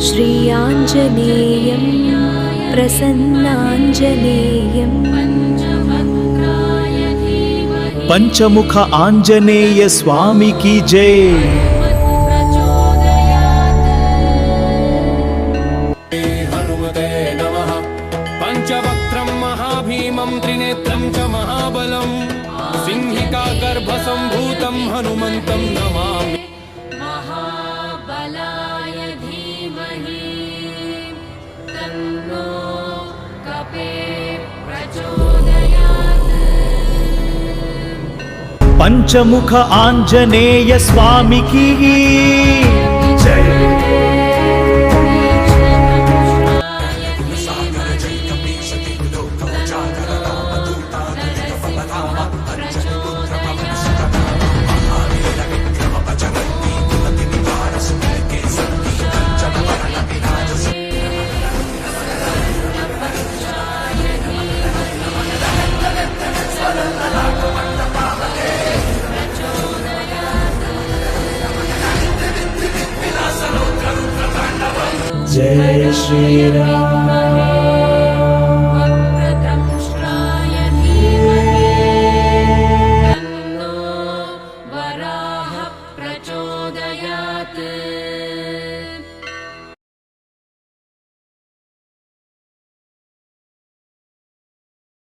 श्रीयाञ्जनेयं प्रसन्नाञ्जनेयं पंचमुख आंजनेय स्वामी की जय। हनुमते नमः। पंचवक्त्रं महाभीमं त्रिनेत्रं च महाबलं सिंहिका गर्भसम्भूतं हनुमन्तं नमामि। महाबलाय धीमहि तन्नो कपे प्रचोदयात्। पंचमुख आंजनेय स्वामी की जय। जय श्री राम। वक्रतुण्डाय धीमहि तन्नो वराहः प्रचोदयात्।